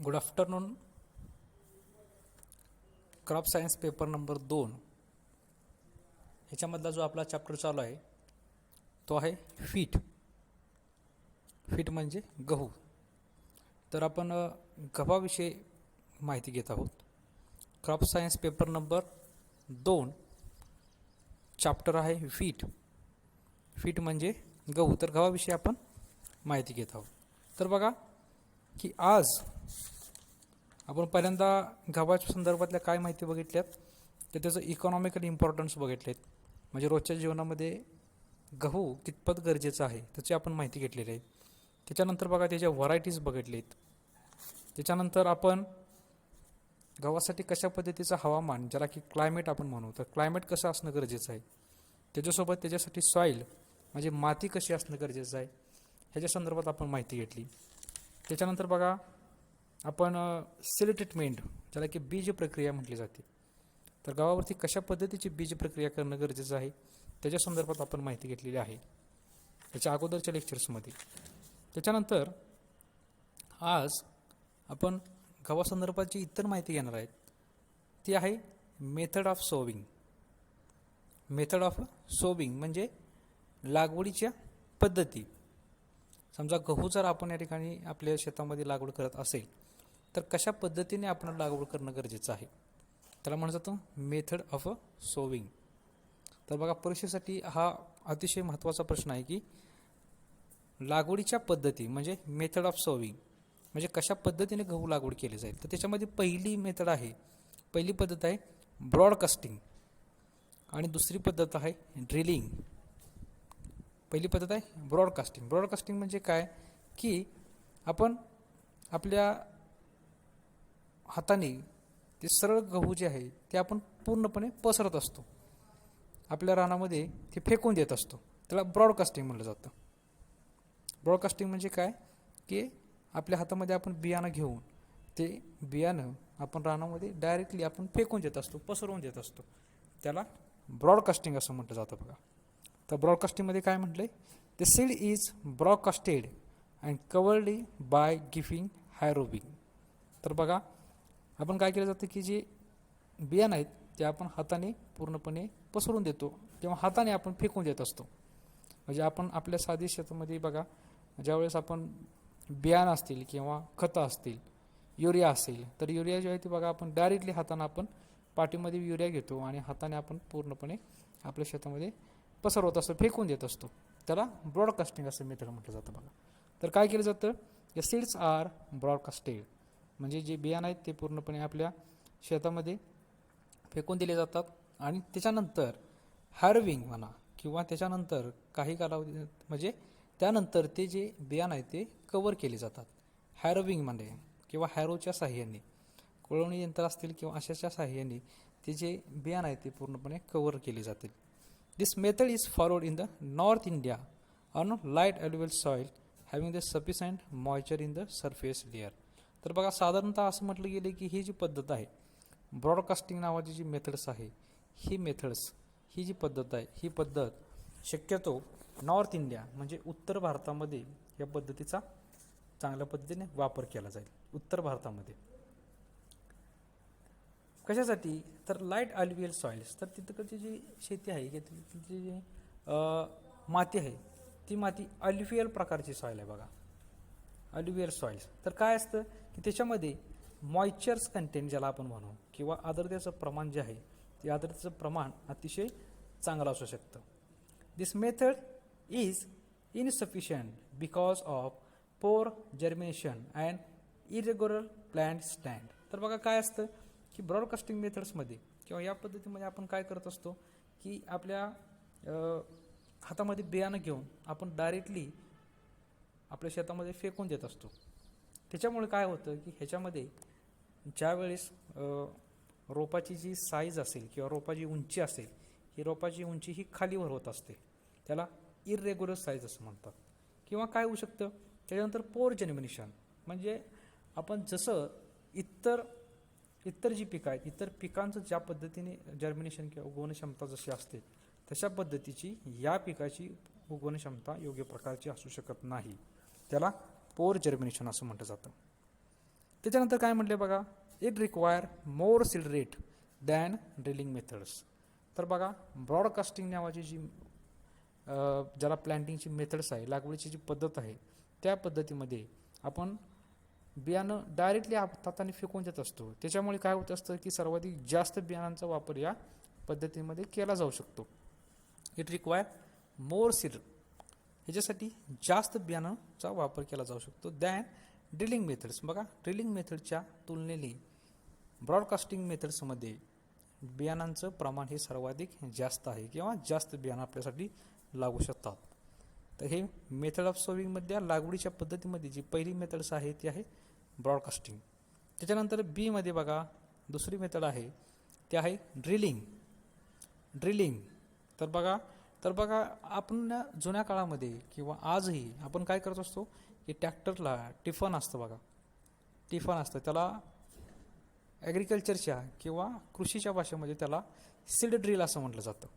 Good afternoon. Crop science paper number 2 ह्याच्यामधला जो आपला chapter चालू आहे तो आहे फीट. फीट म्हणजे गहू. तर आपण गव्हाविषयी माहिती घेत आहोत. Crop science paper number 2 chapter आहे फीट. फीट म्हणजे गहू. तर गव्हाविषयी आपण माहिती घेत आहोत. तर बघा की आज आपण पहिल्यांदा गव्हाच्या संदर्भातल्या काय माहिती बघितल्यात तर त्याचं इकॉनॉमिकल इम्पॉर्टन्स बघितलेत. म्हणजे रोजच्या जीवनामध्ये गहू कितपत गरजेचं आहे त्याची आपण माहिती घेतलेली आहे. त्याच्यानंतर बघा त्याच्या व्हरायटीज बघितलेत. त्याच्यानंतर आपण गव्हासाठी कशा पद्धतीचं हवामान, ज्याला की क्लायमेट आपण म्हणू, तर क्लायमेट कसं असणं गरजेचं आहे. त्याच्यासोबत त्याच्यासाठी सॉईल म्हणजे माती कशी असणं गरजेचं आहे ह्याच्या संदर्भात आपण माहिती घेतली. त्याच्यानंतर बघा आपण सीड ट्रीटमेंट, ज्याला की बीज प्रक्रिया म्हटली जाते, तर गव्हावरती कशा पद्धतीची बीज प्रक्रिया करणं गरजेचं आहे त्याच्या संदर्भात आपण माहिती घेतलेली आहे त्याच्या अगोदरच्या लेक्चर्समध्ये. त्याच्यानंतर आज आपण गव्हासंदर्भाची इतर माहिती घेणार आहेत. ती आहे method of sowing. Method of sowing म्हणजे लागवडीच्या पद्धती. समजा गहू जर आपण या ठिकाणी आपल्या शेतामध्ये लागवड करत असेल तर कशा पद्धतीने आपण लागवड करणं गरजेचं आहे त्याला म्हणलं जातं मेथड ऑफ सोविंग. तर बघा परीक्षेसाठी हा अतिशय महत्त्वाचा प्रश्न आहे की लागवडीच्या पद्धती म्हणजे मेथड ऑफ सोविंग म्हणजे कशा पद्धतीने गहू लागवड केली जाईल. तर त्याच्यामध्ये पहिली पद्धत आहे ब्रॉडकास्टिंग आणि दुसरी पद्धत आहे ड्रिलिंग. पहिली पद्धत आहे ब्रॉडकास्टिंग. ब्रॉडकास्टिंग म्हणजे काय की आपण आपल्या हाताने ते सरळ गहू जे आहे ते आपण पूर्णपणे पसरत असतो, आपल्या रानामध्ये ते फेकून देत असतो, त्याला ब्रॉडकास्टिंग म्हटलं जातं. ब्रॉडकास्टिंग म्हणजे काय की आपल्या हातामध्ये आपण बियाणं घेऊन ते बियाणं आपण रानामध्ये डायरेक्टली आपण फेकून देत असतो, पसरवून देत असतो, त्याला ब्रॉडकास्टिंग असं म्हटलं जातं. बघा तर ब्रॉडकास्टिंगमध्ये काय म्हटलंय, the seed is broadcasted and covered by giving harrowing. तर बघा आपण काय केलं जातं की जे बियाणं आहेत ते आपण हाताने पूर्णपणे पसरून देतो किंवा हाताने आपण फेकून देत असतो. म्हणजे आपण आपल्या साधी शेतामध्ये बघा ज्यावेळेस आपण बियाणं असतील किंवा खतं असतील, युरिया असेल, तर युरिया जे आहे ते बघा आपण डायरेक्टली हाताने आपण पाठीमध्ये युरिया घेतो आणि हाताने आपण पूर्णपणे आपल्या शेतामध्ये पसरवत असतो, फेकून देत असतो, त्याला ब्रॉडकास्टिंग असं मेथड म्हटलं जातं. बघा तर काय केलं जातं, द सीड्स आर ब्रॉडकास्टेड म्हणजे जे बियाणं आहेत ते पूर्णपणे आपल्या शेतामध्ये फेकून दिले जातात आणि त्याच्यानंतर हार्विंग म्हणा किंवा त्याच्यानंतर काही कालावधी म्हणजे त्यानंतर ते जे बियाणं आहे ते कवर केले जातात हॅरोविंगमध्ये किंवा हॅरोच्या साह्याने, कोळवणी यंत्र असतील किंवा अशाच्या साह्याने ते जे बियाणं आहे ते पूर्णपणे कवर केले जातील. This method is followed in the north India on light alluvial soil having the sufficient moisture in the surface layer. तर बघा साधारणतः असं म्हटलं गेलं की ही जी पद्धत आहे ब्रॉडकास्टिंग नावाची जी मेथड्स आहे ही जी पद्धत आहे ही पद्धत शक्यतो नॉर्थ इंडिया म्हणजे उत्तर भारतामध्ये या पद्धतीचा चांगल्या पद्धतीने वापर केला जाईल. उत्तर भारतामध्ये कशासाठी, तर लाईट अल्युव्हियल सॉइल्स, तर तिथकडची जी शेती आहे की तिथली जी माती आहे ती माती अल्युव्हियल प्रकारची सॉईल आहे. बघा अल्युव्हियल सॉइल्स तर काय असतं की त्याच्यामध्ये मॉइश्चर्स कंटेंट ज्याला आपण म्हणू किंवा आर्द्रतेचं प्रमाण जे आहे ते आर्द्रतेचं प्रमाण अतिशय चांगलं असू शकतं. This method is insufficient because of poor germination and irregular plant stand. तर बघा काय असतं की ब्रॉडकास्टिंग मेथड्समध्ये किंवा या पद्धतीमध्ये आपण काय करत असतो की आपल्या हातामध्ये बियाणं घेऊन आपण डायरेक्टली आपल्या शेतामध्ये फेकून देत असतो. त्याच्यामुळे काय होतं की ह्याच्यामध्ये ज्यावेळेस रोपाची जी साईज असेल किंवा रोपाची उंची असेल ही रोपाची उंची ही खालीवर होत असते, त्याला इरेग्युलर साईज असं म्हणतात. किंवा काय होऊ शकतं त्याच्यानंतर पोअर जर्मिनेशन म्हणजे आपण जसं इतर जी पिकं आहेत इतर पिकांचं ज्या पद्धतीने जर्मिनेशन किंवा उगवण क्षमता जशी असते तशा पद्धतीची या पिकाची उगवण क्षमता योग्य प्रकारची असू शकत नाही, त्याला पोअर जर्मिनेशन असं म्हटलं जातं. त्याच्यानंतर काय म्हटले बघा, it require more seed rate than drilling methods. तर बघा ब्रॉडकास्टिंग नावाची जी ज्याला प्लॅन्टिंगची मेथड्स आहे, लागवडीची जी पद्धत आहे, त्या पद्धतीमध्ये आपण बियाणं डायरेक्टली हाताने फेकून देत असतो. त्याच्यामुळे काय होत असतं की सर्वाधिक जास्त बियाणांचा वापर या पद्धतीमध्ये केला जाऊ शकतो. इट रिक्वायर मोर सीड, ह्याच्यासाठी जास्त बियाणांचा वापर केला जाऊ शकतो दॅन ड्रिलिंग मेथड्स. बघा ड्रिलिंग मेथडच्या तुलनेने ब्रॉडकास्टिंग मेथड्समध्ये बियाणांचं प्रमाण हे सर्वाधिक जास्त आहे किंवा जास्त बियाणं आपल्यासाठी लागू शकतात. तर हे मेथड ऑफ सोविंगमधल्या लागवडीच्या पद्धतीमध्ये जी पहिली मेथड्स आहे ती आहे ब्रॉडकास्टिंग. त्याच्यानंतर बीमध्ये बघा दुसरी मेथड आहे ती आहे ड्रिलिंग. तर बघा आपण जुन्या काळामध्ये किंवा आजही आपण काय करत असतो की ट्रॅक्टरला टिफन असतं बघा, टिफन असतं, त्याला ॲग्रिकल्चरच्या किंवा कृषीच्या भाषेमध्ये त्याला सीड ड्रिल असं म्हटलं जातं.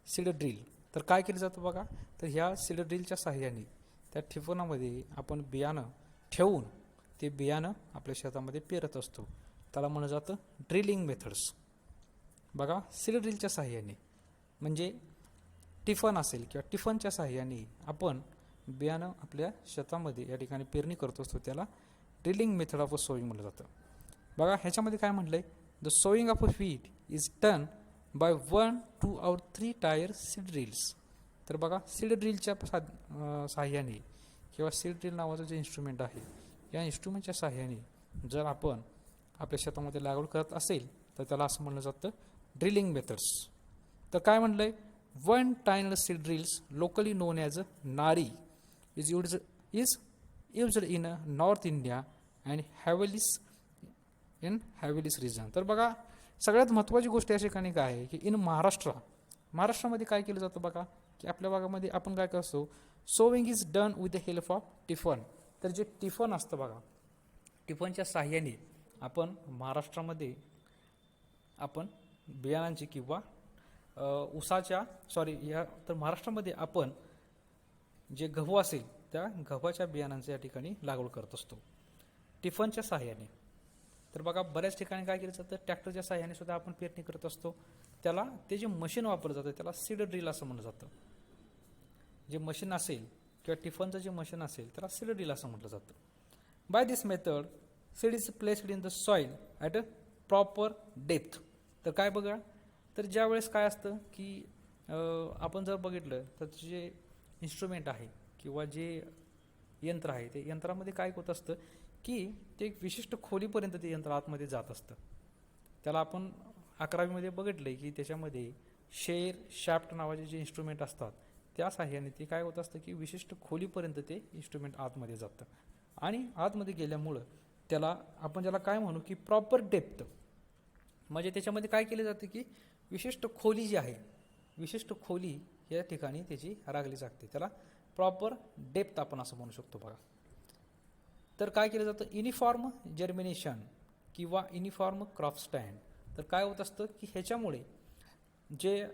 Seed drill. तर काय केलं जातं बघा, तर ह्या सीड ड्रिलच्या साहाय्याने त्या टिफनामध्ये आपण बियाणं ठेवून ते बियाणं आपल्या शेतामध्ये पेरत असतो. त्याला म्हणलं जातं ड्रिलिंग मेथड्स. बघा सीड ड्रिलच्या साहाय्याने म्हणजे टिफन असेल किंवा टिफनच्या साहाय्याने आपण बियाणं आपल्या शेतामध्ये या ठिकाणी पेरणी करत असतो, त्याला ड्रिलिंग मेथड ऑफ सोईंग म्हटलं जातं. बघा ह्याच्यामध्ये काय म्हटलंय, the sowing of a feed is done by 1, 2 or 3 tyre seed drills. तर बघा सीड ड्रिलच्या साहाय्याने किंवा सीड ड्रिल नावाचं जे इन्स्ट्रुमेंट आहे, या इन्स्ट्रुमेंटच्या साहाय्याने जर आपण आपल्या शेतामध्ये लागवड करत असेल तर त्याला असं म्हणलं जातं ड्रिलिंग मेथड्स. तर काय म्हटलंय, 1 tyre seed drills locally known as nari is used in north India and हॅवेलिस रिजन. तर बघा सगळ्यात महत्त्वाची गोष्ट या ठिकाणी काय आहे की इन महाराष्ट्रामध्ये काय केलं जातं बघा, की आपल्या भागामध्ये आपण काय करतो, sowing is done with the help of tiffin. तर जे टिफन असतं बघा, टिफनच्या साहाय्याने आपण महाराष्ट्रामध्ये आपण बियाणांची किंवा तर महाराष्ट्रामध्ये आपण जे गहू असेल त्या गव्हाच्या बियाणांचं या ठिकाणी लागवड करत असतो टिफनच्या साहाय्याने. तर बघा बऱ्याच ठिकाणी काय केलं जातं, ट्रॅक्टरच्या साहाय्याने सुद्धा आपण पेरणी करत असतो. त्याला ते जे मशीन वापरलं जातं त्याला सीड ड्रिल असं म्हटलं जातं. जे मशीन असेल किंवा टिफनचं जे मशीन असेल त्याला सीड ड्रिल असं म्हटलं जातं. By this method seed is placed in the soil at a proper depth. तर काय बघा, तर ज्या वेळेस काय असतं की आपण जर बघितलं तर जे इन्स्ट्रुमेंट आहे किंवा जे यंत्र आहे ते यंत्रामध्ये काय होत असतं की ते एक विशिष्ट खोलीपर्यंत ते यंत्र आतमध्ये जात असतं. त्याला आपण 11वीमध्ये बघितलं की त्याच्यामध्ये शॅफ्ट नावाचे जे इन्स्ट्रुमेंट असतात त्या साहाय्याने ते काय होत असतं की विशिष्ट खोलीपर्यंत ते इन्स्ट्रुमेंट आतमध्ये जातं आणि आतमध्ये गेल्यामुळं त्याला आपण ज्याला काय म्हणू की प्रॉपर डेप्थ, म्हणजे त्याच्यामध्ये काय केलं जातं की विशिष्ट खोली जी आहे, विशिष्ट खोली या ठिकाणी त्याची राखली जाते, त्याला प्रॉपर डेप्थ आपण असं म्हणू शकतो बघा. तर काय केलं जातं, युनिफॉर्म जर्मिनेशन किंवा युनिफॉर्म क्रॉप स्टँड. तर काय होत असतं की ह्याच्यामुळे जे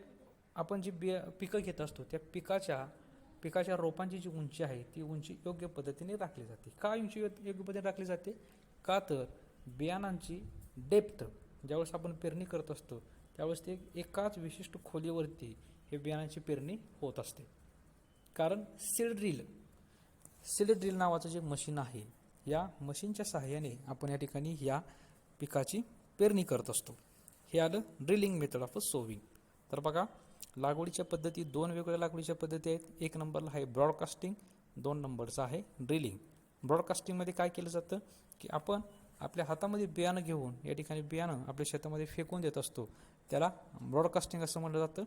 आपण जी पिकं घेत असतो त्या पिकाच्या रोपांची जी उंची आहे ती उंची योग्य पद्धतीने राखली जाते. का उंची योग्य पद्धतीने राखली जाते, का तर बियाणांची डेप्थ ज्यावेळेस आपण पेरणी करत असतो त्यावेळेस ते एकाच विशिष्ट खोलीवरती हे बियाणांची पेरणी होत असते. कारण सीड ड्रिल नावाचं जे मशीन आहे, या मशीनच्या सहाय्याने आपण या ठिकाणी या पिकाची पेरणी करत असतो. हे आलं ड्रिलिंग मेथड ऑफ सोविंग. तर बघा लागवडीच्या पद्धती 2 वेगवेगळ्या लागवडीच्या पद्धती आहेत. 1 नंबरला आहे ब्रॉडकास्टिंग, 2 नंबरचा आहे ड्रिलिंग. ब्रॉडकास्टिंगमध्ये काय केलं जातं की आपण आपल्या हातामध्ये बियाणं घेऊन या ठिकाणी बियाणं आपल्या शेतामध्ये फेकून देत असतो, त्याला ब्रॉडकास्टिंग असं म्हटलं जातं.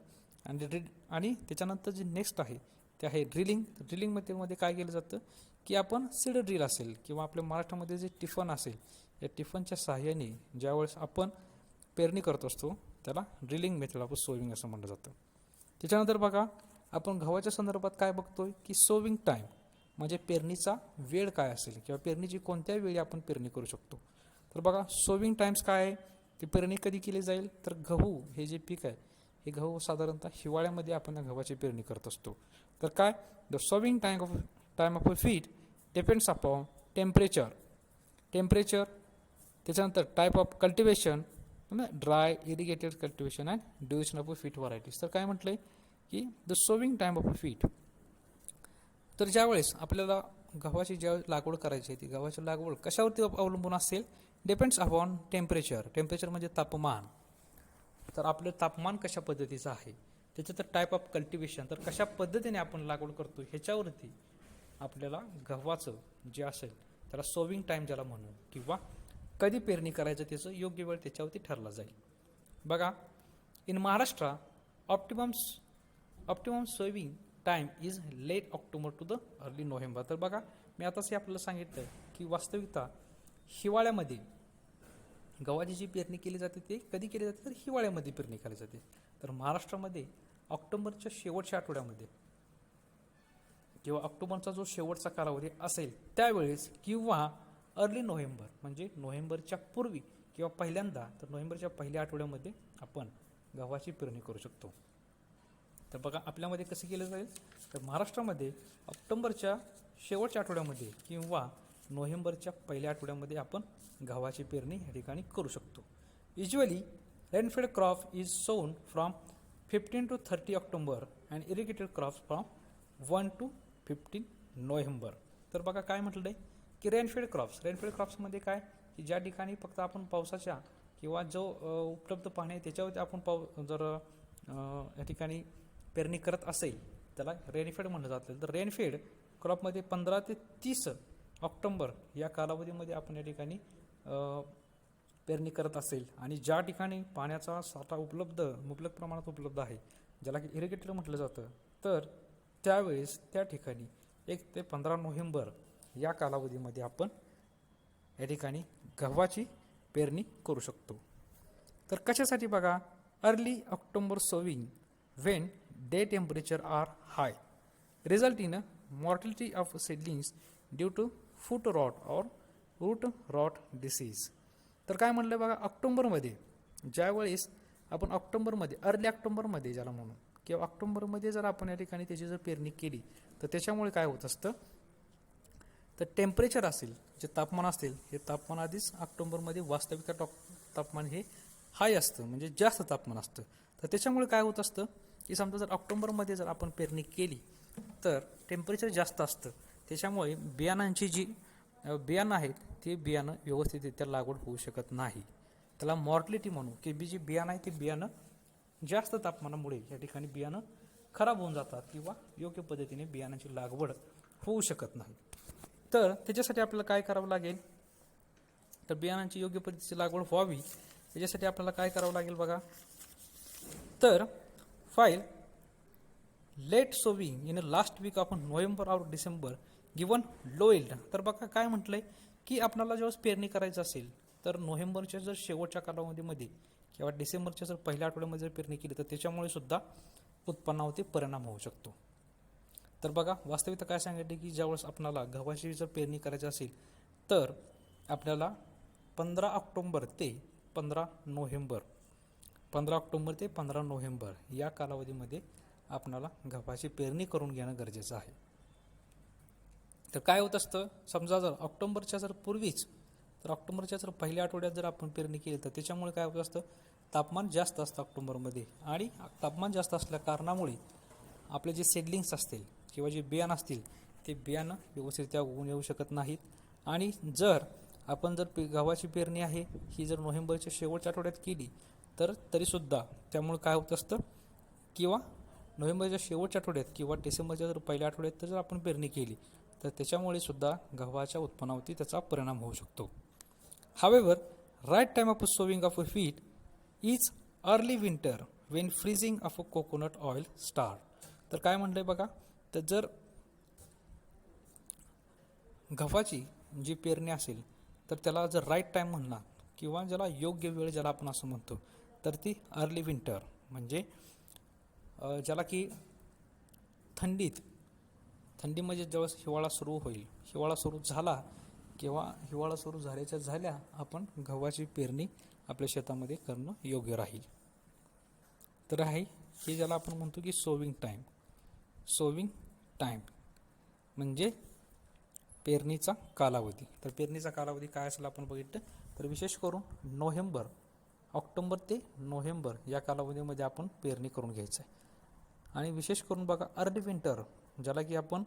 आणि त्याच्यानंतर जे नेक्स्ट आहे ते आहे ड्रिलिंग. ड्रिलिंगमध्ये काय केलं जातं की आपण सीड ड्रिल असेल किंवा आपल्या महाराष्ट्रामध्ये जे टिफन असेल या टिफनच्या सहाय्याने ज्यावेळेस आपण पेरणी करत असतो त्याला ड्रिलिंग मेथड ऑफ सोविंग असं म्हटलं जातं. त्याच्यानंतर बघा आपण गव्हाच्या संदर्भात काय बघतोय की सोविंग टाईम म्हणजे पेरणीचा वेळ काय असेल किंवा पेरणीची कोणत्या वेळी आपण पेरणी करू शकतो. तर बघा सोविंग टाईम्स काय आहे, ती पेरणी कधी केली जाईल, तर गहू हे जे पीक आहे हे गहू साधारणतः हिवाळ्यामध्ये आपण या गव्हाची पेरणी करत असतो. तर काय the sowing time of a feed depends upon temperature त्याच्यानंतर type of cultivation, dry, irrigated cultivation and duration of feet varieties. तर काय म्हटलंय की the sowing time of a feet. तर ज्यावेळेस आपल्याला गव्हाची ज्यावेळेस लागवड करायची आहे ती गव्हाची लागवड कशावरती अवलंबून असेल, डिपेंड्स अपॉन टेम्परेचर. टेम्परेचर म्हणजे तापमान. तर आपलं तापमान कशा पद्धतीचं आहे, त्याचं तर टाईप ऑफ कल्टिवेशन, तर कशा पद्धतीने आपण लागवड करतो ह्याच्यावरती आपल्याला गव्हाचं जे असेल त्याला सोविंग टाईम ज्याला म्हणू किंवा कधी पेरणी करायचं त्याचं योग्य वेळ त्याच्यावरती ठरला जाईल. बघा, in Maharashtra optimum sowing time is late October to the early November. तर बघा, मी आताच आपल्याला सांगितलं की वास्तविकता हिवाळ्यामध्ये गव्हाची जी पेरणी केली जाते ते कधी केली जाते, तर हिवाळ्यामध्ये पेरणी केली जाते. तर महाराष्ट्रामध्ये ऑक्टोबरच्या शेवटच्या आठवड्यामध्ये किंवा ऑक्टोबरचा जो शेवटचा कालावधी असेल त्यावेळेस किंवा अर्ली नोव्हेंबर म्हणजे नोव्हेंबरच्या पूर्वी किंवा पहिल्यांदा, तर नोव्हेंबरच्या पहिल्या आठवड्यामध्ये आपण गव्हाची पेरणी करू शकतो. तर बघा आपल्यामध्ये कसं केलं जाईल, तर महाराष्ट्रामध्ये ऑक्टोबरच्या शेवटच्या आठवड्यामध्ये किंवा नोव्हेंबरच्या पहिल्या आठवड्यामध्ये आपण गव्हाची पेरणी या ठिकाणी करू शकतो. युजली रेनफेड क्रॉप इज सोन from 15 to 30 October and irrigated crops from 1 to 15 November. तर बघा काय म्हटलं आहे की रेनफेड क्रॉप्समध्ये काय की ज्या ठिकाणी फक्त आपण पावसाच्या किंवा जो उपलब्ध पाणी आहे त्याच्यावरती आपण जर या ठिकाणी पेरणी करत असेल त्याला रेनफेड म्हटलं जातं. तर रेनफेड क्रॉपमध्ये 15 ते 30 ऑक्टोबर या कालावधीमध्ये आपण या ठिकाणी पेरणी करत असेल आणि ज्या ठिकाणी पाण्याचा साठा मुबलक प्रमाणात उपलब्ध आहे ज्याला की इरिगेटेड म्हटलं जातं, तर त्यावेळेस त्या ठिकाणी 1 ते 15 नोव्हेंबर या कालावधीमध्ये आपण या ठिकाणी गव्हाची पेरणी करू शकतो. तर कशासाठी बघा, early October sowing when the temperature are high result in mortality of seedlings due to foot rot और रूट रॉट डिसीज. तर काय म्हणलं बघा, ऑक्टोबरमध्ये ज्यावेळेस आपण अर्ली ऑक्टोबरमध्ये ज्याला म्हणू किंवा ऑक्टोबरमध्ये जर आपण या ठिकाणी त्याची जर पेरणी केली तर त्याच्यामुळे काय होत असतं, तर टेम्परेचर असेल जे तापमान असेल हे तापमान आधीच ऑक्टोबरमध्ये वास्तविक तापमान हे हाय असतं म्हणजे जास्त तापमान असतं. तर त्याच्यामुळे काय होत असतं की समजा जर ऑक्टोबरमध्ये जर आपण पेरणी केली तर टेम्परेचर जास्त असतं, त्याच्यामुळे बियाणांची जी बियाणं आहेत ते बियाणं व्यवस्थितरित्या लागवड होऊ शकत नाही. त्याला मॉर्टॅलिटी म्हणू की जी बियाणं आहे ते बियाणं जास्त तापमानामुळे या ठिकाणी बियाणं खराब होऊन जातात किंवा योग्य पद्धतीने बियाणांची लागवड होऊ शकत नाही. तर त्याच्यासाठी आपल्याला काय करावं लागेल, तर बियाणांची योग्य पद्धतीची लागवड व्हावी त्याच्यासाठी आपल्याला काय करावं लागेल बघा, तर while late sowing in last week of November और डिसेंबर गिवन लो इल्ड. तर बघा काय म्हटलंय की आपल्याला जेव्हा पेरणी करायचं असेल तर नोव्हेंबरच्या जर शेवटच्या कालावधीमध्ये किंवा डिसेंबरच्या जर पहिल्या आठवड्यामध्ये जर पेरणी केली तर त्याच्यामुळे सुद्धा उत्पन्नावरती परिणाम होऊ शकतो. तर बघा वास्तविकता काय सांगितले की ज्यावेळेस आपल्याला गव्हाची जर पेरणी करायची असेल तर आपल्याला 15 ऑक्टोबर ते 15 नोव्हेंबर या कालावधीमध्ये आपल्याला गव्हाची पेरणी करून घेणं गरजेचं आहे. तर काय होत असतं, समजा जर ऑक्टोबरच्या जर पूर्वीच तर ऑक्टोबरच्या जर पहिल्या आठवड्यात जर आपण पेरणी केली तर त्याच्यामुळे काय होत असतं, तापमान जास्त असतं ऑक्टोबरमध्ये आणि तापमान जास्त असल्या कारणामुळे आपले जे सीडलिंग्स असतील किंवा जे बियाणं असतील ते बियाणं व्यवस्थितरित्या उगवून येऊ शकत नाहीत. आणि जर आपण जर गव्हाची पेरणी आहे ही जर नोव्हेंबरच्या शेवटच्या आठवड्यात केली तर तरीसुद्धा त्यामुळे काय होत असतं, किंवा नोव्हेंबरच्या शेवटच्या आठवड्यात किंवा डिसेंबरच्या जर पहिल्या आठवड्यात जर आपण पेरणी केली तर त्याच्यामुळे सुद्धा गव्हाच्या उत्पन्नावरती त्याचा परिणाम होऊ शकतो. However right time of sowing of a wheat is early winter when freezing of a coconut oil start. तर काय म्हणलंय बघा, तर जर गव्हाची जी पेरणी असेल तर त्याला जर राईट टाईम म्हणला किंवा ज्याला योग्य वेळ ज्याला आपण असं म्हणतो तर ती अर्ली विंटर म्हणजे ज्याला की थंडी म्हणजे ज्यावेळेस हिवाळा सुरू होईल, हिवाळा सुरू झाला किंवा हिवाळा सुरू झाल्या आपण गव्हाची पेरणी आपल्या शेतामध्ये करणं योग्य राहील. तर आहे हे ज्याला आपण म्हणतो की सोविंग टाईम म्हणजे पेरणीचा कालावधी. तर पेरणीचा कालावधी काय असेल आपण बघितलं तर विशेष करून ऑक्टोबर ते नोव्हेंबर या कालावधीमध्ये आपण पेरणी करून घ्यायचं आहे. आणि विशेष करून बघा अर्ली विंटर, ज्याला की आपण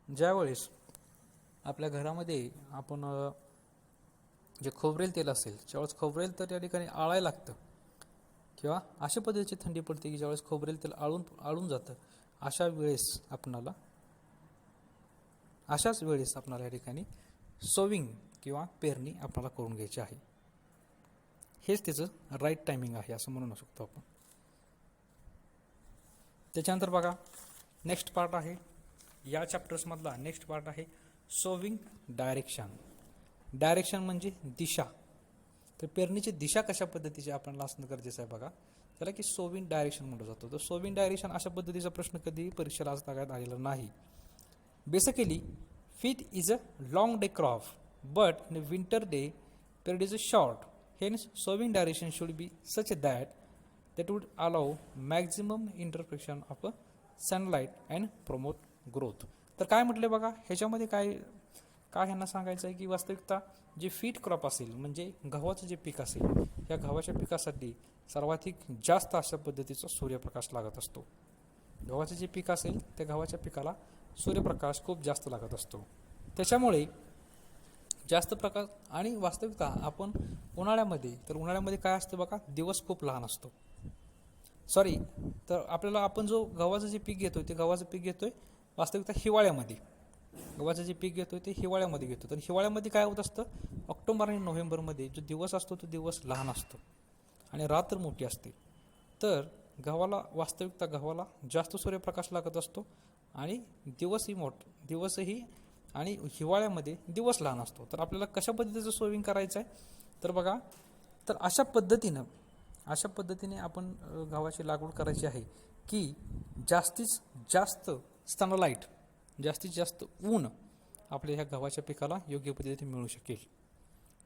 ज्यावेळेस आपल्या घरामध्ये आपण जे खोबरेल तेल असेल, ज्यावेळेस खोबरेल तेल या ठिकाणी आळायला लागतं किंवा अशा पद्धतीची थंडी पडते की ज्यावेळेस खोबरेल तेल आळून जातं, अशाच वेळेस आपणाला या ठिकाणी सोविंग किंवा पेरणी आपल्याला करून घ्यायची आहे. हेच त्याचं राईट टायमिंग आहे असं म्हणू शकतो आपण. त्याच्यानंतर बघा नेक्स्ट पार्ट आहे, या चॅप्टर्समधला नेक्स्ट पार्ट आहे सोविंग डायरेक्शन. डायरेक्शन म्हणजे दिशा. तर पेरणीची दिशा कशा पद्धतीची आपल्याला असणं गरजेचं आहे बघा, त्याला की सोविंग डायरेक्शन म्हटलं जातं. तर सोविंग डायरेक्शन अशा पद्धतीचा प्रश्न कधी परीक्षेला आज तागायत आलेला नाही. Basically wheat is a long day crop, but in a winter day period is short. Hence, sowing direction should be such that would allow maximum interruption of sunlight and promote growth. तर काय म्हटले बघा, ह्याच्यामध्ये काय ह्यांना सांगायचं आहे की वास्तविकता जे फीट क्रॉप असेल म्हणजे गव्हाचं जे पीक असेल, या गव्हाच्या पिकासाठी सर्वाधिक जास्त अशा पद्धतीचा सूर्यप्रकाश लागत असतो. गव्हाचं जे पीक असेल त्या गव्हाच्या पिकाला सूर्यप्रकाश खूप जास्त लागत असतो. त्याच्यामुळे जास्त प्रकाश आणि वास्तविकता आपण उन्हाळ्यामध्ये काय असतं बघा, दिवस खूप लहान असतो. तर आपल्याला आपण जो गव्हाचं जे पीक घेतोय ते गव्हाचं पीक घेतोय वास्तविकता हिवाळ्यामध्ये. गव्हाचं जे पीक घेतोय ते हिवाळ्यामध्ये घेतो. तर हिवाळ्यामध्ये काय होत असतं, ऑक्टोबर आणि नोव्हेंबरमध्ये जो दिवस असतो तो दिवस लहान असतो आणि रात्र मोठी असते. तर गव्हाला जास्त सूर्यप्रकाश लागत असतो आणि दिवसही आणि हिवाळ्यामध्ये दिवस लहान असतो. तर आपल्याला कशा पद्धतीचं सोविंग करायचं आहे तर बघा, तर अशा पद्धतीने आपण गव्हाची लागवड करायची आहे की जास्तीत जास्त सनलाईट, जास्तीत जास्त ऊन आपल्या ह्या गव्हाच्या पिकाला योग्य पद्धतीने मिळू शकेल.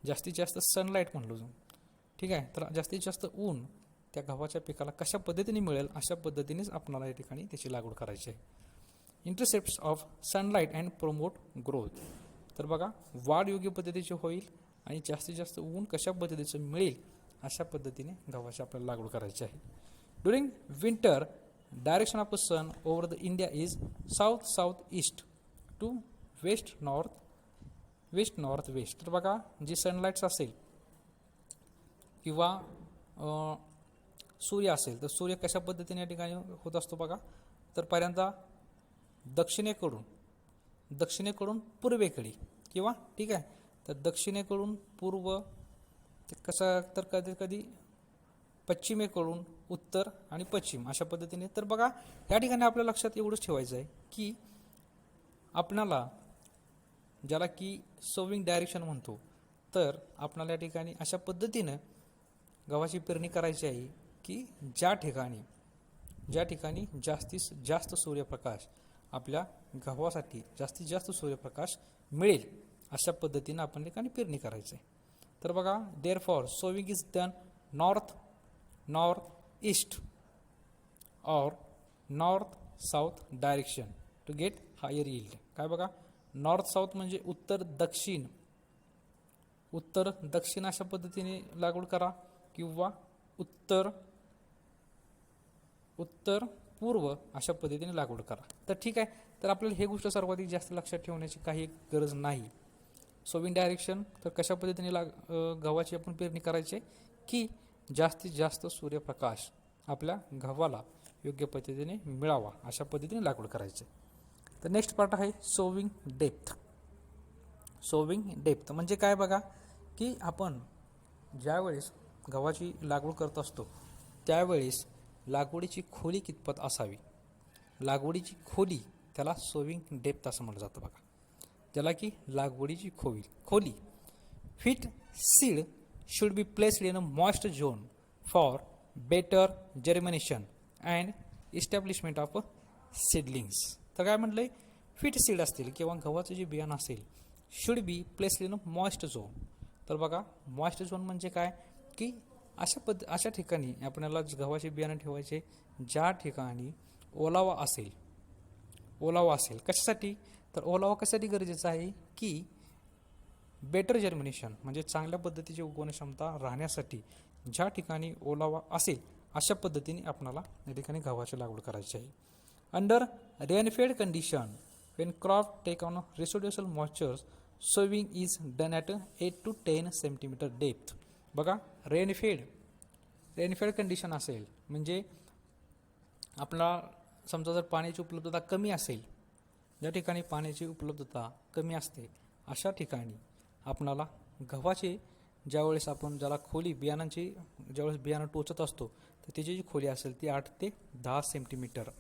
जास्तीत जास्त सनलाईट म्हणलो जाऊन, ठीक आहे. तर जास्तीत जास्त ऊन त्या गव्हाच्या पिकाला कशा पद्धतीने मिळेल अशा पद्धतीनेच आपल्याला या ठिकाणी त्याची लागवड करायची आहे. Intercepts of sunlight and promote growth. तर बघा, वाढ योग्य पद्धतीची होईल आणि जास्तीत जास्त ऊन कशा पद्धतीचं मिळेल अशा पद्धतीने गव्हाची आपल्याला लागवड करायची आहे. During winter direction of the sun over the India is south east to west north west. तर बघा, जी सनलाईट्स असेल किंवा सूर्य असेल तर सूर्य कशा पद्धतीने या ठिकाणी होत असतो बघा, तर पहिल्यांदा दक्षिणेकडून पूर्वेकडे किंवा ठीक आहे, तर दक्षिणेकडून पूर्व, कसं तर कधी पश्चिमेकडून उत्तर आणि पश्चिम अशा पद्धतीने. तर बघा, या ठिकाणी आपल्या लक्षात एवढंच ठेवायचं आहे की आपणाला ज्याला की सोविंग डायरेक्शन म्हणतो, तर आपणाला या ठिकाणी अशा पद्धतीनं गव्हाची पेरणी करायची आहे की ज्या ठिकाणी जास्तीत जास्त सूर्यप्रकाश आपल्या गव्हासाठी जास्तीत जास्त सूर्यप्रकाश मिळेल अशा पद्धतीनं आपण ठिकाणी पेरणी करायची आहे. तर बघा, therefore sowing is done north east or north south direction to get higher yield. काय बघा, नॉर्थ साऊथ म्हणजे उत्तर दक्षिण अशा पद्धतीने लागवड करा किंवा उत्तर पूर्व अशा पद्धतीने लागवड करा. तर ठीक आहे, तर आपल्याला हे गोष्ट सर्वाधिक जास्त लक्षात ठेवण्याची काही गरज नाही. सोविंग डायरेक्शन तर कशा पद्धतीने गव्हाची आपण पेरणी करायची की जास्तीत जास्त सूर्यप्रकाश आपल्या गव्हाला योग्य पद्धतीने मिळावा अशा पद्धतीने लागवड करायची. तर नेक्स्ट पार्ट आहे सोविंग डेप्थ म्हणजे काय बघा, की आपण ज्यावेळेस गव्हाची लागवड करत असतो त्यावेळेस लागवडीची खोली कितपत असावी. लागवडीची खोली त्याला सोविंग डेप्थ असं म्हटलं जातं बघा, ज्याला की लागवडीची खोली. Wheat seed should be placed in a moist zone for better germination and establishment of seedlings. तर काय म्हटलंय, व्हीट सीड असतील किंवा गव्हाचं जे बियाणं असेल should be placed in a moist zone. तर बघा, मॉइस्ट झोन म्हणजे काय की अशा ठिकाणी आपल्याला गव्हाचे बियाणं ठेवायचे ज्या ठिकाणी ओलावा असेल. कशासाठी, तर ओलावा कशासाठी गरजेचा आहे की बेटर जर्मिनेशन म्हणजे चांगल्या पद्धतीची उगवण क्षमता राहण्यासाठी ज्या ठिकाणी ओलावा असेल अशा पद्धतीने आपणाला या ठिकाणी गव्हाची लागवड करायची आहे. Under rainfed condition when crop take on residual moisture sowing is done at 8 to 10 cm depth. बघा रेनफेड कंडिशन असेल म्हणजे आपला समजा जर पाण्याची उपलब्धता कमी असेल, ज्या ठिकाणी पाण्याची उपलब्धता कमी असते अशा ठिकाणी आपणाला गव्हाचे ज्यावेळेस आपण ज्याला खोली बियाणांची ज्यावेळेस बियाणं टोचत असतो तर त्याची जी खोली असेल ती 8 ते 10 सेंटीमीटर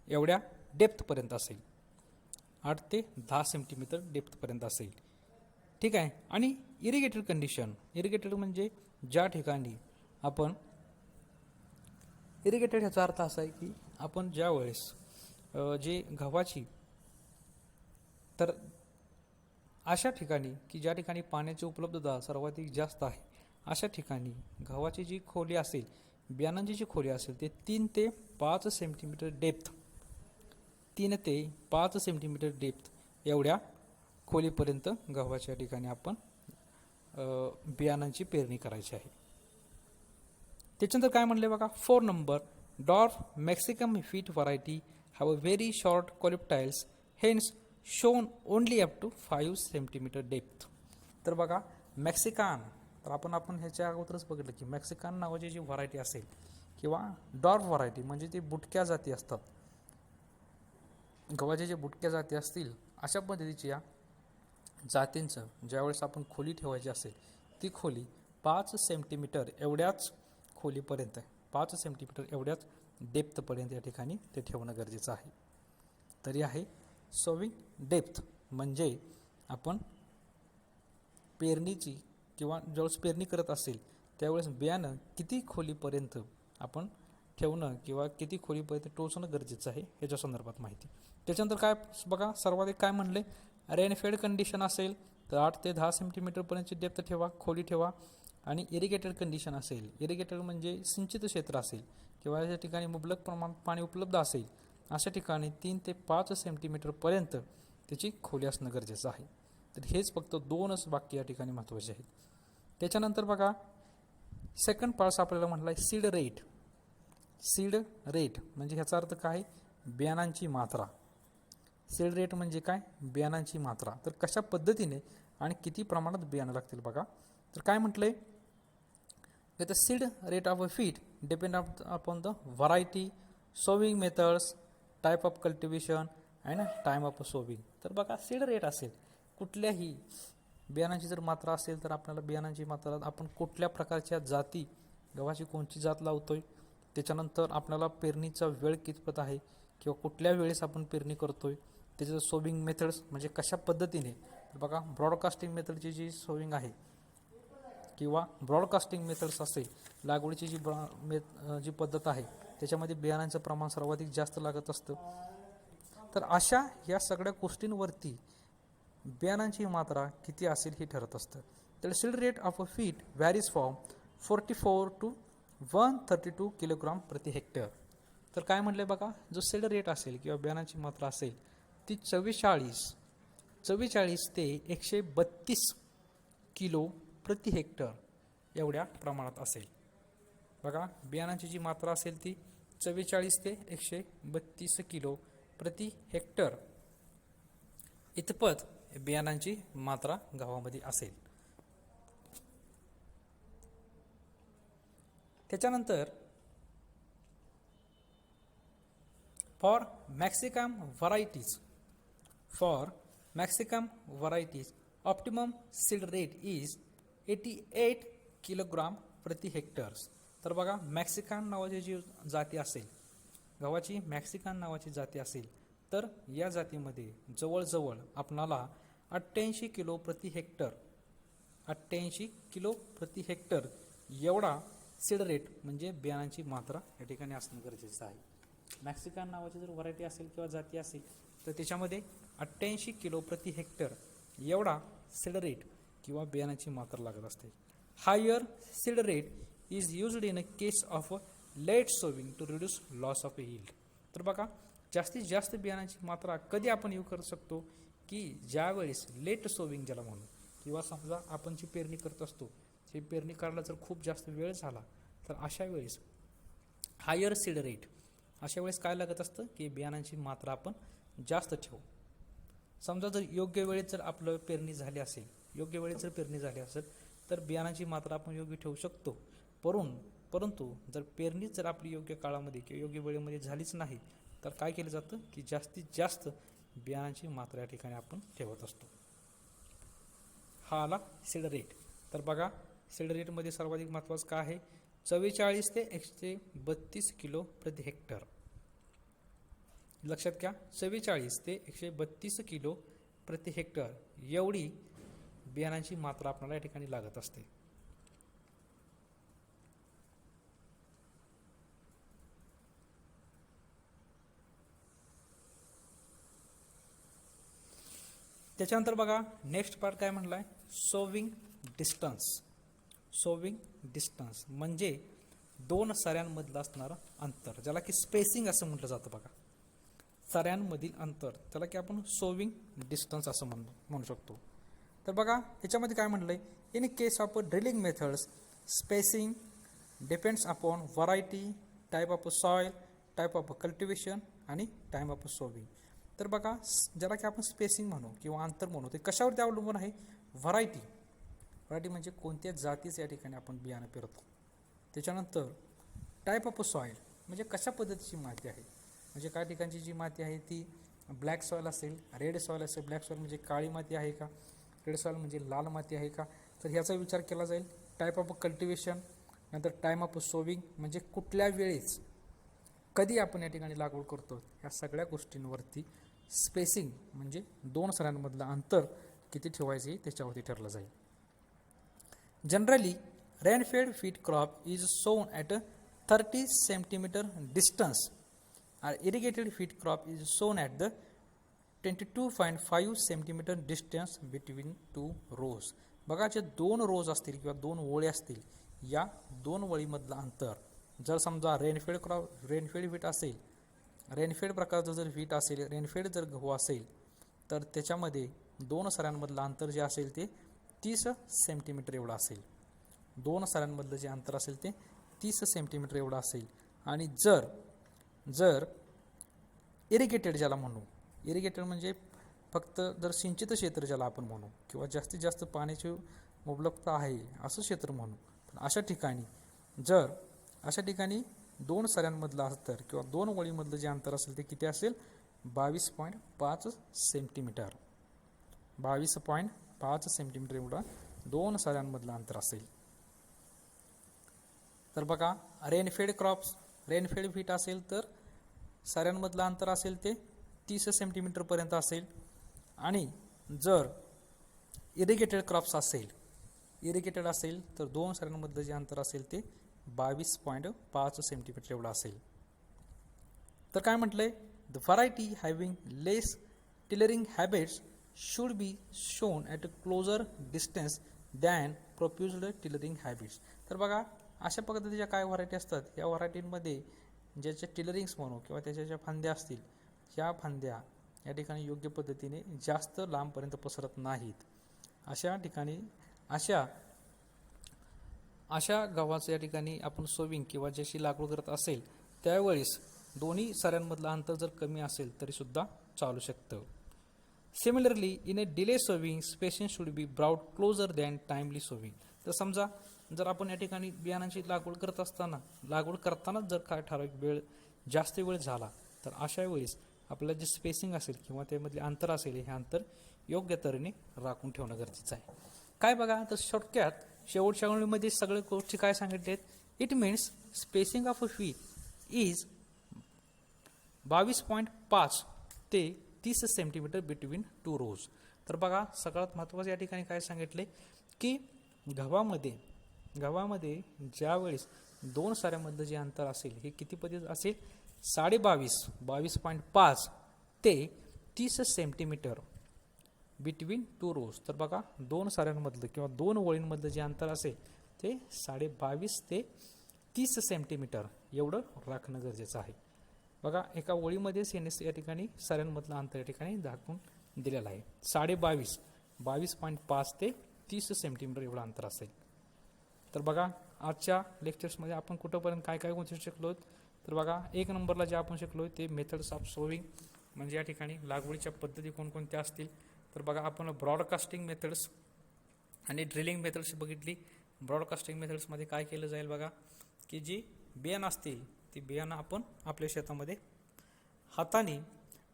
एवढ्या डेप्थपर्यंत असेल. 8 ते 10 सेंटीमीटर डेप्थपर्यंत असेल. ठीक आहे. आणि इरिगेटेड कंडिशन, इरिगेटेड म्हणजे ज्या ठिकाणी आपण इरिगेटेड ह्याचा अर्थ असा आहे की आपण ज्या वेळेस जे गव्हाची तर अशा ठिकाणी की ज्या ठिकाणी पाण्याची उपलब्धता सर्वाधिक जास्त आहे अशा ठिकाणी गव्हाची जी खोली असेल बियाणांची जी खोली असेल ते 3 ते 5 सेंटीमीटर डेप्थ 3 ते 5 सेंटीमीटर डेप्थ एवढ्या खोलीपर्यंत गव्हाच्या ठिकाणी आपण बियाणांची पेरणी करायची आहे. त्याच्यानंतर काय म्हणले बघा 4 number dwarf Mexican wheat variety have a very short coleoptiles hence sown only up to 5 centimetre depth. तर बघा मेक्सिकन तर आपण ह्याच्या अगोदरच बघितलं की मेक्सिकन नावाची जी व्हरायटी असेल किंवा डॉर्फ व्हरायटी म्हणजे ते बुटक्या जाती असतात, गव्हाच्या जे बुटक्या जाती असतील अशा पद्धतीच्या जातींचं ज्यावेळेस आपण खोली ठेवायची असेल ती खोली 5 सेंटीमीटर एवढ्याच खोलीपर्यंत 5 सेंटीमीटर एवढ्याच डेप्थपर्यंत या ठिकाणी ते ठेवणं गरजेचं आहे. तरी आहे सोविंग डेप्थ म्हणजे आपण पेरणीची किंवा ज्यावेळेस पेरणी करत असेल त्यावेळेस बियाणं किती खोलीपर्यंत आपण ठेवणं किंवा किती खोलीपर्यंत टोचणं गरजेचं आहे याच्या संदर्भात माहिती. त्याच्यानंतर काय बघा सर्वाधिक काय म्हणले रेनफेड कंडिशन असेल तर 8 ते 10 सेंटीमीटरपर्यंतची डेप्थ ठेवा, खोली ठेवा. आणि इरिगेटेड कंडिशन असेल, इरिगेटेड म्हणजे सिंचित क्षेत्र असेल किंवा या ठिकाणी मुबलक प्रमाणात पाणी उपलब्ध असेल अशा ठिकाणी 3 ते 5 सेंटीमीटरपर्यंत त्याची खोली असणं गरजेचं आहे. तर हेच फक्त 2च वाक्य या ठिकाणी महत्त्वाचे आहेत. त्याच्यानंतर बघा सेकंड पार्ट्स आपल्याला म्हटलं आहे सीड रेट. सीड रेट म्हणजे ह्याचा अर्थ काय बियाणांची मात्रा. सीड रेट म्हणजे काय बियाणांची मात्रा. तर कशा पद्धतीने आणि किती प्रमाणात बियाणं लागतील बघा. तर काय म्हटलंय the seed rate of a feet depend upon the variety sowing methods type of cultivation and time of sowing. तर बघा सीड रेट असेल कुठल्याही बियाणांची जर मात्रा असेल तर आपल्याला बियाणांची मात्रा आपण कुठल्या प्रकारच्या जाती गव्हाची कोणती जात लावतोय, त्याच्यानंतर आपल्याला पेरणीचा वेळ कितपत आहे किंवा कुठल्या वेळेस आपण पेरणी करतोय, त्याचं सोविंग मेथड्स म्हणजे कशा पद्धतीने. तर बघा ब्रॉडकास्टिंग मेथडची जी सोविंग आहे किंवा ब्रॉडकास्टिंग मेथड्स असेल लागवडीची जी पद्धत आहे त्याच्यामध्ये बियाणांचं प्रमाण सर्वाधिक जास्त लागत असतं. तर अशा या सगळ्या गोष्टींवरती बियाणांची मात्रा किती असेल हे ठरत असतं. तर seed rate of a wheat varies from 44 to 132 kilogram प्रति हेक्टर. तर काय म्हटलं बघा जो सीड रेट असेल किंवा बियाणांची मात्रा असेल ती 44 ते 132 किलो प्रति हेक्टर एवढ्या प्रमाणात असेल. बघा बियाणांची जी मात्रा असेल ती 44 ते 132 किलो प्रति हेक्टर इतपत बियाणांची मात्रा गव्हामध्ये असेल. त्याच्यानंतर for Mexican varieties optimum seed rate is 88 kilogram प्रति हेक्टर्स. तर बघा मॅक्सिकन नावाची जी जाती असेल गव्हाची मॅक्सिकन नावाची जाती असेल तर या जातीमध्ये जवळजवळ आपणाला 88 किलो प्रति हेक्टर एवढा सीड रेट म्हणजे बियाणांची मात्रा या ठिकाणी असणं गरजेचं आहे. मॅक्सिकन नावाची जर व्हरायटी असेल किंवा जाती असेल तर त्याच्यामध्ये 88 किलो प्रति हेक्टर एवढा सीड रेट किंवा बियाणाची मात्रा लागत असते. Higher seed rate is used in a case of late sowing to reduce loss of yield. तर बघा जास्तीत जास्त बियाणाची मात्रा कधी आपण यूज करू शकतो की ज्यावेळेस लेट सोविंग ज्याला म्हणू किंवा समजा आपण जी पेरणी करत असतो ती पेरणी करायला जर खूप जास्त वेळ झाला तर अशा वेळेस हायर सीड रेट, अशा वेळेस काय लागत असतं की बियाणांची मात्रा आपण जास्त ठेवू. समजा जर योग्य वेळेत जर आपलं पेरणी झाली असेल, योग्य वेळेत जर पेरणी झाली असेल तर बियाणांची मात्रा आपण योग्य ठेवू शकतो. परंतु जर पेरणी जर आपली योग्य काळामध्ये किंवा योग्य वेळेमध्ये झालीच नाही तर काय केलं जातं की जास्तीत जास्त बियाणांची मात्रा या ठिकाणी आपण ठेवत असतो. हा आला सीड रेट. तर बघा सीड रेटमध्ये सर्वाधिक महत्त्वाचं काय आहे, 44 ते 132 किलो प्रति हेक्टर. लक्षात घ्या, 44 ते 132 किलो प्रति हेक्टर एवढी बियाणांची मात्रा आपल्याला या ठिकाणी लागत असते. त्याच्यानंतर बघा नेक्स्ट पार्ट काय म्हणलाय, सोविंग डिस्टन्स. सोविंग डिस्टन्स म्हणजे दोन सऱ्यांमधलं असणारं अंतर, ज्याला की स्पेसिंग असं म्हटलं जातं. बघा सऱ्यांमधील अंतर त्याला की आपण सोविंग डिस्टन्स असं म्हणू शकतो. तर बघा याच्यामध्ये काय म्हणलंय, in case of drilling methods spacing depends upon variety, type of soil, type of cultivation आणि टाईम ऑफ सोविंग. तर बघा ज्याला की आपण स्पेसिंग म्हणू किंवा अंतर म्हणू ते कशावरती अवलंबून आहे, व्हरायटी. व्हरायटी म्हणजे कोणत्या जातीचं या ठिकाणी आपण बियाणं पेरतो. त्याच्यानंतर टाईप ऑफ सॉइल म्हणजे कशा पद्धतीची माती आहे, म्हणजे काही ठिकाणची जी माती आहे ती ब्लॅक सॉइल असेल, रेड सॉइल असेल. ब्लॅक सॉइल म्हणजे काळी माती आहे का, रेड सॉइल म्हणजे लाल माती आहे का, तर ह्याचा विचार केला जाईल. टाईप ऑफ कल्टिवेशन, नंतर टाईम ऑफ सोविंग म्हणजे कुठल्या वेळेस कधी आपण या ठिकाणी लागवड करतो, ह्या सगळ्या गोष्टींवरती स्पेसिंग म्हणजे दोन सऱ्यांमधलं अंतर किती ठेवायचे त्याच्यावरती ठरलं जाईल. Generally rainfed feed crop is sown at 30 centimetre distance. Irrigated feed crop is sown at the 22.5 centimetre distance between two rows. बघा जे दोन रोज असतील किंवा दोन ओळी असतील, या दोन वळीमधलं अंतर जर समजा रेनफेड व्हीट असेल, रेनफेड प्रकारचं जर व्हीट असेल, रेनफेड जर गहू असेल तर त्याच्यामध्ये दोन सऱ्यांमधलं अंतर जे असेल ते 30 सेंटीमीटर एवढं असेल. दोन सऱ्यांमधलं जे अंतर असेल ते 30 सेंटीमीटर एवढं असेल. आणि जर इरिगेटेड ज्याला म्हणू, इरिगेटेड म्हणजे फक्त जर सिंचित क्षेत्र ज्याला आपण म्हणू किंवा जास्तीत जास्त पाण्याची मुबलकता आहे असं क्षेत्र म्हणू, पण अशा ठिकाणी दोन सऱ्यांमधलं अंतर किंवा दोन वळीमधलं जे अंतर असेल ते किती असेल, 22.5 सेंटीमीटर. 22.5 सेंटीमीटर एवढं दोन सऱ्यांमधलं अंतर असेल. तर बघा रेनफेड व्हीट असेल तर सऱ्यांमधलं अंतर असेल ते 30 सेंटीमीटरपर्यंत असेल. आणि जर इरिगेटेड क्रॉप्स असेल तर दोन सऱ्यांमधलं जे अंतर असेल ते 22.5 सेंटीमीटर एवढं असेल. तर काय म्हटलंय, the variety having less tillering habits should be sown at a closer distance than profuse tillering habits. तर बघा अशा पद्धतीच्या काय व्हरायटी असतात, या व्हरायटींमध्ये ज्याच्या टिलरिंग्स म्हणू किंवा त्याच्या ज्या फांद्या असतील, ह्या फांद्या या ठिकाणी योग्य पद्धतीने जास्त लांबपर्यंत पसरत नाहीत. अशा ठिकाणी अशा गव्हाचं या ठिकाणी आपण सोविंग किंवा ज्याशी लागवड करत असेल त्यावेळेस दोन्ही सऱ्यांमधलं अंतर जर कमी असेल तरीसुद्धा चालू शकतं. Similarly in a delay sowing spacing should be brought closer than timely sowing. तर समजा जर आपण या ठिकाणी बियाणांची लागवड करताना जर काय ठराविक जास्त वेळ झाला तर अशा वेळेस आपल्याला जे स्पेसिंग असेल किंवा त्यामधले अंतर असेल हे अंतर योग्य तऱ्हेने राखून ठेवणं गरजेचं आहे. काय बघा तर शॉर्टकॅट शेवटच्या वेळेमध्ये सगळे गोष्टी काय सांगितले आहेत, it means spacing of a wheat is 22.5 ते 30 सेंटीमीटर बिटवीन टू रोज. तर बघा सगळ्यात महत्त्वाचं या ठिकाणी काय सांगितले की गव्हामध्ये ज्यावेळेस दोन साऱ्यामधलं जे अंतर असेल हे किती पद्धत असेल, 22.5 ते 30 सेंटीमीटर बिटवीन टू रोज. तर बघा दोन साऱ्यांमधलं किंवा दोन वळींमधलं जे अंतर असेल ते 22.5 ते 30 सेंटीमीटर एवढं राखणं गरजेचं आहे. बघा एका वळीमध्येच या ठिकाणी साऱ्यांमधलं अंतर या ठिकाणी दाखवून दिलेलं आहे. 22.5 ते 30 सेंटीमीटर एवढं अंतर असेल. तर बघा आजच्या लेक्चर्समध्ये आपण कुठंपर्यंत काय काय गोष्टी शिकलो. तर बघा 1 नंबरला जे आपण शिकलो ते मेथड्स ऑफ सोविंग, म्हणजे या ठिकाणी लागवडीच्या पद्धती कोणकोणत्या असतील. तर बघा आपण ब्रॉडकास्टिंग मेथड्स आणि ड्रिलिंग मेथड्स बघितली. ब्रॉडकास्टिंग मेथड्समध्ये काय केलं जाईल बघा, की जी बियाणं असतील ती बियाणं आपण आपल्या शेतामध्ये हाताने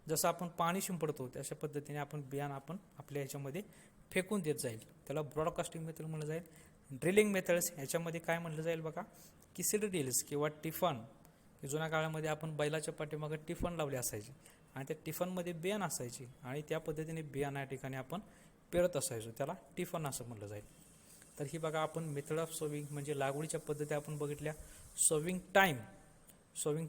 जसं आपण पाणी शिंपडतो त्याच्या पद्धतीने आपण बियाणं आपण आपल्या ह्याच्यामध्ये फेकून देत जाईल, त्याला ब्रॉडकास्टिंग मेथड म्हणलं जाईल. ड्रिलिंग मेथड्स ह्याच्यामध्ये काय म्हणलं जाईल बघा, की सीड ड्रिल्स किंवा टिफन. जुन्या काळामध्ये आपण बैलाच्या पाठीमागे टिफन लावले असायचे आणि त्या टिफनमध्ये बियाणं असायची आणि त्या पद्धतीने बियाणं या ठिकाणी आपण पेरत असायचो, त्याला टिफन असं म्हणलं जाईल. तर ही बघा आपण मेथड ऑफ सोविंग म्हणजे लागवडीच्या पद्धती आपण बघितल्या. सोविंग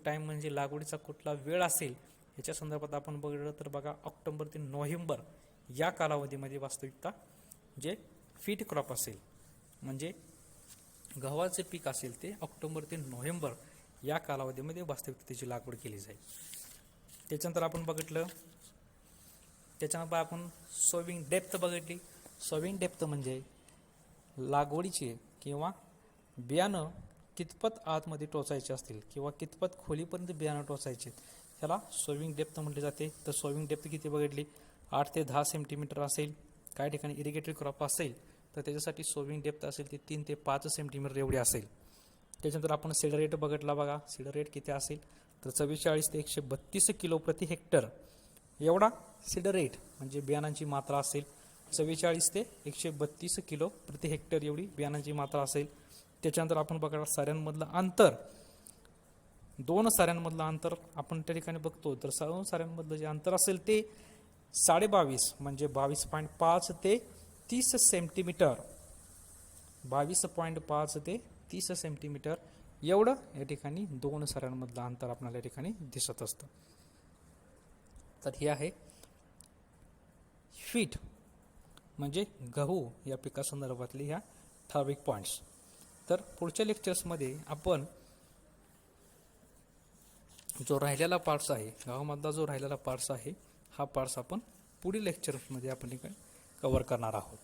टाईम म्हणजे लागवडीचा कुठला वेळ असेल ह्याच्या संदर्भात आपण बघितलं. तर बघा ऑक्टोबर ते नोव्हेंबर या कालावधीमध्ये वास्तविकता जे फीट क्रॉप असेल म्हणजे गव्हाचे पीक असेल ते ऑक्टोबर ते नोव्हेंबर या कालावधीमध्ये वास्तविकता त्याची लागवड केली जाईल. त्याच्यानंतर आपण बघितलं, त्याच्यानंतर आपण सोविंग डेप्थ बघितली. सोविंग डेप्थ म्हणजे लागवडीचे किंवा बियाणं कितपत आतमध्ये टोचायचे असतील किंवा कितपत खोलीपर्यंत बियाणं टोचायचे त्याला सोविंग डेप्थ म्हटले जाते. तर सोविंग डेप्थ किती बघितली, 8 ते 10 सेंटीमीटर असेल. काही ठिकाणी इरिगेटेड क्रॉप असेल तर त्याच्यासाठी सोविंग डेप्थ असेल ते 3 ते 5 सेंटीमीटर एवढी असेल. त्याच्यानंतर आपण सीड रेट बघितला बघा, सीड रेट किती असेल तर 44 ते 132 किलो प्रति हेक्टर एवढा सीड रेट म्हणजे बियाणांची मात्रा असेल. 44 ते 132 किलो प्रति हेक्टर एवढी बियाणांची मात्रा असेल. त्याच्यानंतर आपण बघा साऱ्यांमधलं अंतर, 2 साऱ्यांमधलं अंतर आपण त्या ठिकाणी बघतो. तर 2 साऱ्यांमधलं जे अंतर असेल ते 22.5 म्हणजे 22.5 ते 30 सेंटीमीटर, 22.5 ते 30 सेंटीमीटर एवढं या ठिकाणी 2 साऱ्यांमधलं अंतर आपल्याला या ठिकाणी दिसत असतं. तर हे आहे फीट म्हणजे गहू या पिकासंदर्भातले ह्या ठराविक पॉईंट्स. तर पुढच्या लेक्चर्समध्ये आपण जो राहिलेला पार्ट्स आहे गव्हामधला जो राहिलेला पार्ट्स आहे हा पार्ट्स आपण पुढील लेक्चर्समध्ये आपण कव्हर करणार आहोत.